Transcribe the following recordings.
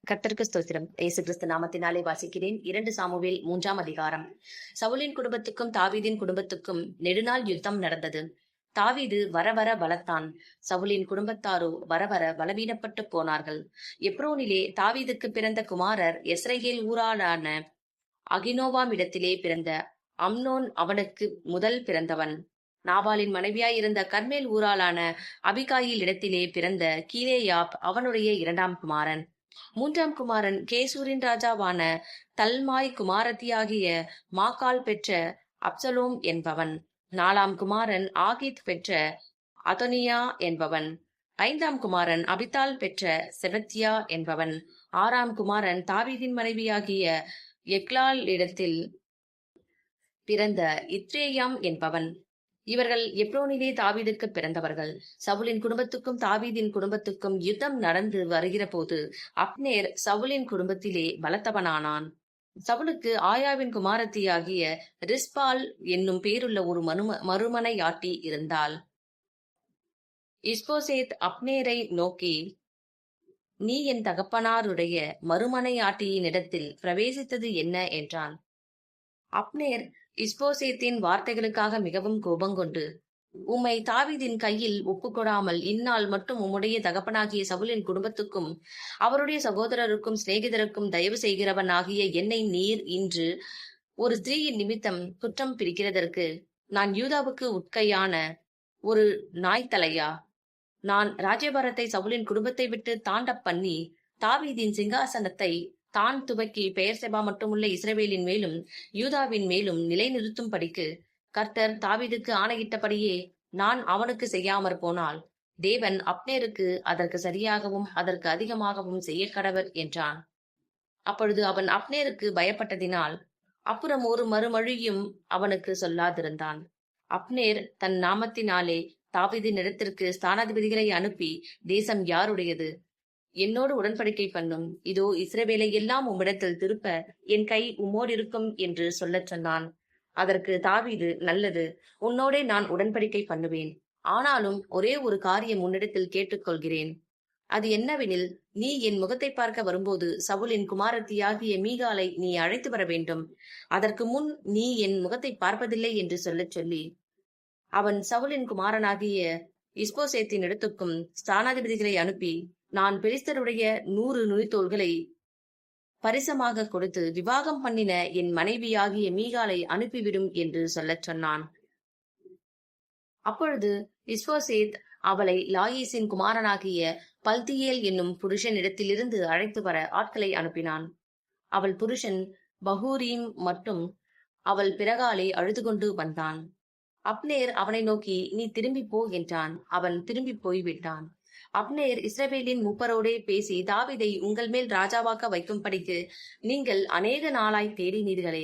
கர்த்தருக்கு ஸ்தோத்திரம். இயேசு கிறிஸ்து நாமத்தினாலே வாசிக்கிறேன். 2 சாமுவேல் 3ஆம் அதிகாரம். சவுலின் குடும்பத்துக்கும் தாவீதின் குடும்பத்துக்கும் நெடுநாள் யுத்தம் நடந்தது. தாவீது வர வர பலத்தான். சவுலின் குடும்பத்தாரோ வர வர பலவீனப்பட்டு போனார்கள். எப்ரோனிலே தாவீதுக்கு பிறந்த குமாரர் எஸ்ரேல் ஊராளான அகினோவாம் இடத்திலே பிறந்த அம்னோன் அவனுக்கு முதல் பிறந்தவன். நாபாலின் மனைவியாயிருந்த கர்மேல் ஊராளான அபிகாயில் இடத்திலே பிறந்த கீலேயாப் அவனுடைய 2ஆம் குமாரன். 3ஆம் குமாரன் கேசூரின் ராஜாவான தல்மாய் குமாரத்தியாகிய மாக்கால் பெற்ற அப்சலோம் என்பவன். 4ஆம் குமாரன் ஆகித் பெற்ற அதோனியா என்பவன். 5ஆம் குமாரன் அபித்தால் பெற்ற செபத்தியா என்பவன். 6ஆம் குமாரன் தாவீதின் மனைவியாகிய எக்லால் இடத்தில் பிறந்த இத்ரேயாம் என்பவன். இவர்கள் எப்ரோனிலே தாவீதுக்கு பிறந்தவர்கள். சவுலின் குடும்பத்துக்கும் தாவீதின் குடும்பத்துக்கும் யுத்தம் நடந்து வருகிற போது அப்னேர் சவுலின் குடும்பத்திலே பலத்தவனானான். சவுலுக்கு ஆயாவின் குமாரத்தியாகிய ரிஸ்பால் என்னும் பேருள்ள ஒரு மறுமனையாட்டி இருந்தாள். இஸ்போசேத் அப்னேரை நோக்கி, நீ என் தகப்பனாருடைய மறுமனையாட்டியினிடத்தில் பிரவேசித்தது என்ன என்றான். அப்னேர் இஸ்போசேத்தின் வார்த்தைகளுக்காக மிகவும் கோபங்கொண்டு, உம்மை தாவீதின் கையில் ஒப்புக்கொடாமல் இந்நாள் மட்டும் உம்முடைய தகப்பனாகிய சவுலின் குடும்பத்துக்கும் அவருடைய சகோதரருக்கும் சிநேகிதருக்கும் தயவு செய்கிறவன் ஆகிய என்னை நீர் இன்று ஒரு ஸ்திரீயின் நிமித்தம் குற்றம் பிரிக்கிறதற்கு நான் யூதாவுக்கு உட்கையான ஒரு நாய்த்தலையா? நான் ராஜ்யபாரத்தை சவுலின் குடும்பத்தை விட்டு தாண்டப் பண்ணி தாவீதின் சிங்காசனத்தை தான் துவக்கி பெயர்செபா மட்டுமுள்ள இஸ்ரவேலின் மேலும் யூதாவின் மேலும் நிலைநிறுத்தும்படிக்கு கர்த்தர் தாவீதுக்கு ஆணையிட்டபடியே நான் அவனுக்கு செய்யாமற் போனால் தேவன் அப்னேருக்கு அதற்கு சரியாகவும் அதற்கு அதிகமாகவும் செய்ய கடவர் என்றான். அப்பொழுது அவன் அப்னேருக்கு பயப்பட்டதினால் அப்புறம் ஒரு மறுமொழியும் அவனுக்கு சொல்லாதிருந்தான். அப்னேர் தன் நாமத்தினாலே தாவீதின் இடத்திற்கு ஸ்தானாதிபதிகளை அனுப்பி, தேசம் யாருடையது? என்னோடு உடன்படிக்கை பண்ணும். இதோ இஸ்ரவேலை எல்லாம் உம்மிடத்தில் திருப்ப என் கை உம்மோடு இருக்கும் என்று சொல்லச் சொன்னான். அதற்கு தாவீது, நல்லது, உன்னோடே நான் உடன்படிக்கை பண்ணுவேன். ஆனாலும் ஒரே ஒரு காரியம் உன்னிடத்தில் கேட்டுக்கொள்கிறேன். அது என்னவெனில், நீ என் முகத்தை பார்க்க வரும்போது சவுலின் குமாரத்தியாகிய மீகாலை நீ அழைத்து வர வேண்டும். அதற்கு முன் நீ என் முகத்தை பார்ப்பதில்லை என்று சொல்லி அவன் சவுலின் குமாரனாகிய இஸ்போசேத்தின் இடத்துக்கும் ஸ்தானாதிபதிகளை அனுப்பி, நான் பெலிஸ்தருடைய 100 நுனித்தோள்களை பரிசமாக கொடுத்து விவாகம் பண்ணின என் மனைவியாகிய மீகாலை அனுப்பிவிடும் என்று சொல்லச் சொன்னான். அப்பொழுது இஸ்போசேத் அவளை லாயீசின் குமாரனாகிய பல்தியேல் என்னும் புருஷன் இடத்திலிருந்து அழைத்து வர ஆட்களை அனுப்பினான். அவள் புருஷன் பகூரீம் மட்டும் அவள் பிறகாலே அழுது கொண்டு வந்தான். அப்னேர் அவனை நோக்கி, நீ திரும்பி போ என்றான். அவன் திரும்பி போய்விட்டான். அப்னேர் இஸ்ரவேலின் மூப்பரோடே பேசி, தாவீதை உங்கள் மேல் ராஜாவாக்க வைக்கும்படிக்கு நீங்கள் அநேக நாளாய் தேடினீர்களே,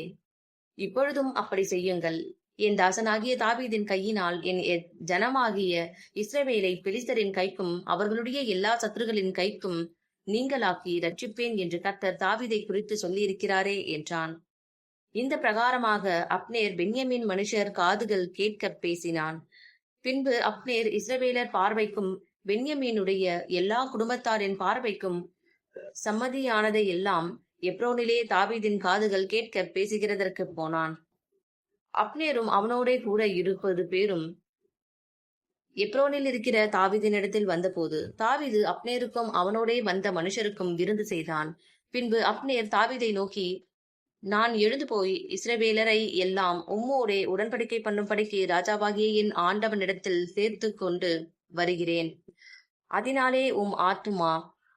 இப்பொழுதும் அப்படி செய்யுங்கள். என் தாசனாகிய தாவீதின் கையினால் என் ஜனமாகிய இஸ்ரவேலை பெலிஸ்தரின் கைக்கும் அவர்களுடைய எல்லா சத்துருகளின் கைக்கும் நீங்களாக்கி ரட்சிப்பேன் என்று கர்த்தர் தாவீதை குறித்து சொல்லியிருக்கிறாரே என்றான். இந்த பிரகாரமாக அப்னேர் பென்யமீன் மனுஷர் காதுகள் கேட்க பேசினான். பின்பு அப்னேர் இஸ்ரவேலர் பார்வைக்கும் பென்யமீனுடைய எல்லா குடும்பத்தாரின் பார்வைக்கும் சம்மதியானதை எல்லாம் எப்ரோனிலே தாவீதின் காதுகள் கேட்க பேசுகிறதற்கு போனான். அப்னேரும் அவனோடே கூட 20 பேரும் எப்ரோனில் இருக்கிற தாவீதின் இடத்தில் வந்தபோது தாவீது அப்னேருக்கும் அவனோடே வந்த மனுஷருக்கும் விருந்து செய்தான். பின்பு அப்னேர் தாவீதை நோக்கி, நான் எழுந்து போய் இஸ்ரவேலரை எல்லாம் உம்மோடே உடன்படிக்கை பண்ணும்படிக்கு ராஜாவாகிய என் ஆண்டவனிடத்தில் சேர்த்து கொண்டு வருகிறேன். அதனாலே ஆத்துமா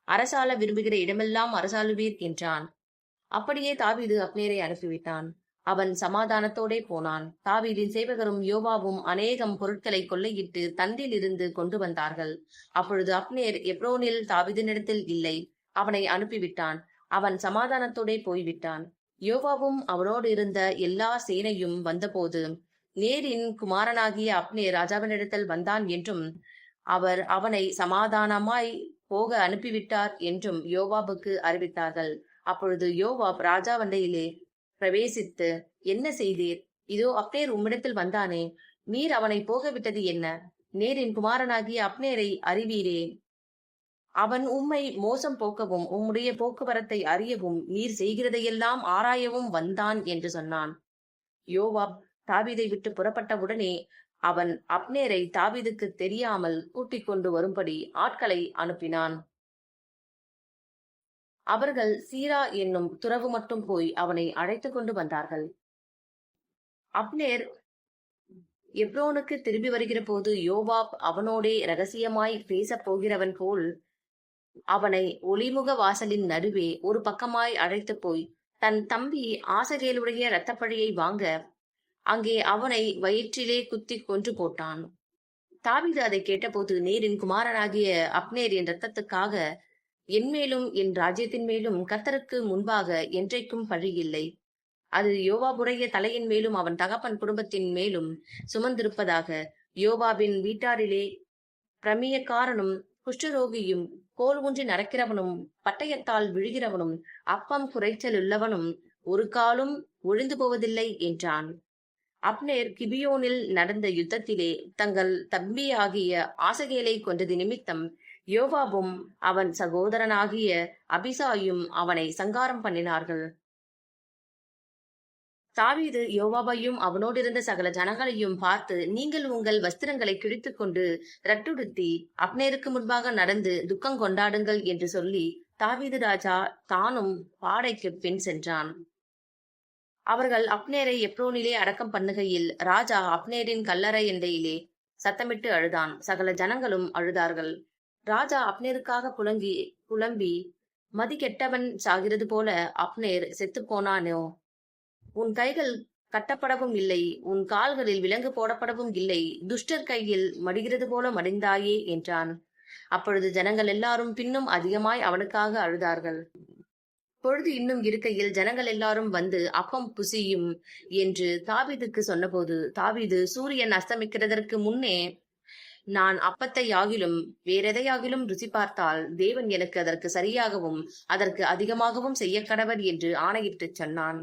அரசால விரும்புகிற இடமெல்லாம் அரசாளுவீர் என்றான். அப்படியே தாவீது அப்னேரை அனுப்பிவிட்டான். அவன் சமாதானத்தோடே போனான். தாவீதின் சேவகரும் யோவாவும் அநேகம் பொருட்களை கொள்ளையிட்டு தண்டில் இருந்து கொண்டு வந்தார்கள். அப்பொழுது அப்னேர் எப்ரோனில் தாவீதினிடத்தில் இல்லை, அவனை அனுப்பிவிட்டான். அவன் சமாதானத்தோடே போய்விட்டான். யோவாவும் அவனோடு இருந்த எல்லா சேனையும் வந்தபோது நேரின் குமாரனாகிய அப்னேர் ராஜாவினிடத்தில் வந்தான் என்றும் அவர் அவனை சமாதானமாய் போக அனுப்பிவிட்டார் என்றும் யோவாபுக்கு அறிவித்தார்கள். அப்பொழுது யோவாப் ராஜாவண்டையிலே பிரவேசித்து, என்ன செய்தீர்? இதோ அப்னேர் உம்மிடத்தில் வந்தானே, நீர் அவனை போக விட்டது என்ன? நேரின் குமாரனாகிய அப்னேரை அறிவீரே, அவன் உம்மை மோசம் போக்கவும் உம்முடைய போக்குவரத்தை அறியவும் நீர் செய்கிறதையெல்லாம் ஆராயவும் வந்தான் என்று சொன்னான். யோவாப் தாவீதை விட்டு புறப்பட்டவுடனே அவன் அப்னேரை தாவீதுக்கு தெரியாமல் கூட்டிக் கொண்டு வரும்படி ஆட்களை அனுப்பினான். அவர்கள் சீரா என்னும் துறவு மட்டும் போய் அவனை அழைத்து கொண்டு வந்தார்கள். அப்னேர் எப்ரோனுக்கு திரும்பி வருகிற போது யோவாப் அவனோடே ரகசியமாய் பேசப் போகிறவன் போல் அவனை ஒளிமுக வாசலின் நடுவே ஒரு பக்கமாய் அழைத்து போய் தன் தம்பி ஆசகேலுடைய இரத்தப்பழியை வாங்க அங்கே அவனை வயிற்றிலே குத்தி கொன்று போட்டான். தாவீது அதை கேட்டபோது, நேரின் குமாரனாகிய அப்னேரின் இரத்தத்துக்காக என் மேலும் என் ராஜ்யத்தின் மேலும் கர்த்தருக்கு முன்பாக என்றைக்கும் பழி இல்லை. அது யோவாபுடைய தலையின் மேலும் அவன் தகப்பன் குடும்பத்தின் மேலும் சுமந்திருப்பதாக. யோவாபின் வீட்டாரிலே பிரமியக்காரனும் குஷ்டரோகியும் கோல் ஊன்றி நடக்கிறவனும் பட்டயத்தால் விழுகிறவனும் அப்பம் குறைச்சல் உள்ளவனும் ஒரு காலும் ஒழிந்து போவதில்லை என்றான். அப்னேர் கிபியோனில் நடந்த யுத்தத்திலே தங்கள் தம்பியாகிய ஆசகேலை கொண்டது நிமித்தம் யோவாபும் அவன் சகோதரனாகிய அபிசாயும் அவனை சங்காரம் பண்ணினார்கள். தாவீது யோவாபையும் அவனோடிருந்த சகல ஜனங்களையும் பார்த்து, நீங்கள் உங்கள் வஸ்திரங்களை கிழித்துக் கொண்டு ரட்டுடுத்தி அப்னேருக்கு முன்பாக நடந்து துக்கம் கொண்டாடுங்கள் என்று சொல்லி தாவீது ராஜா தானும் பாடைக்கு பின் சென்றான். அவர்கள் அப்னேரை எப்ரோனிலே அடக்கம் பண்ணுகையில் ராஜா அப்னேரின் கல்லறை எண்டையிலே சத்தமிட்டு அழுதான். சகல ஜனங்களும் அழுதார்கள். ராஜா அப்னேருக்காக புலம்பி மதி கெட்டவன் சாகிறது போல அப்னேர் செத்து போனானோ, உன் கைகள் கட்டப்படவும் இல்லை, உன் கால்களில் விலங்கு போடப்படவும் இல்லை, துஷ்டர் கையில் மடிகிறது போல மடிந்தாயே என்றான். அப்பொழுது ஜனங்கள் எல்லாரும் பின்னும் அதிகமாய் அவனுக்காக அழுதார்கள். பொழுது இன்னும் இருக்கையில் ஜனங்கள் எல்லாரும் வந்து அப்பம் புசியும் என்று தாவீதுக்கு சொன்னபோது, தாவீது, சூரியன் அஸ்தமிக்கிறதற்கு முன்னே நான் அப்பத்தை யாகிலும் வேறெதையாகிலும் ருசி பார்த்தால் தேவன் எனக்கு அதற்கு சரியாகவும் அதற்கு அதிகமாகவும் செய்ய கடவர் என்று ஆணையிட்டு சொன்னான்.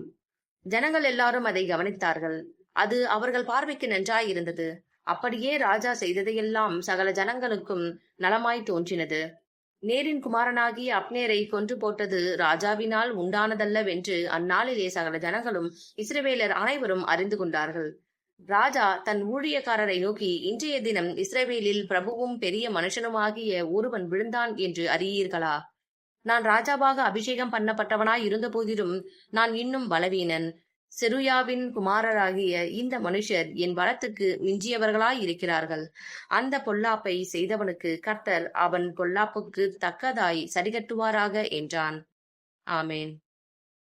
ஜனங்கள் எல்லாரும் அதை கவனித்தார்கள். அது அவர்கள் பார்வைக்கு நன்றாயிருந்தது. அப்படியே ராஜா செய்ததையெல்லாம் சகல ஜனங்களுக்கும் நலமாய் தோன்றினது. நேரின் குமாரனாகிய அப்னேரை கொன்று போட்டது ராஜாவினால் உண்டானதல்லவென்று அந்நாளிலே சகல ஜனங்களும் இஸ்ரவேலர் அனைவரும் அறிந்து கொண்டார்கள். ராஜா தன் ஊழியக்காரரை நோக்கி, இன்றைய தினம் இஸ்ரவேலில் பிரபுவும் பெரிய மனுஷனுமாகிய ஒருவன் விழுந்தான் என்று அறியீர்களா? நான் ராஜாவாக அபிஷேகம் பண்ணப்பட்டவனாய் இருந்த போதிலும் நான் இன்னும் பலவீனன். செருயாவின் குமாரராகிய இந்த மனுஷர் என் பலத்துக்கு மிஞ்சியவர்களாய் இருக்கிறார்கள். அந்த பொல்லாப்பை செய்தவனுக்கு கர்த்தர் அவன் பொல்லாப்புக்கு தக்கதாய் சரிகட்டுவாராக என்றான். ஆமேன்.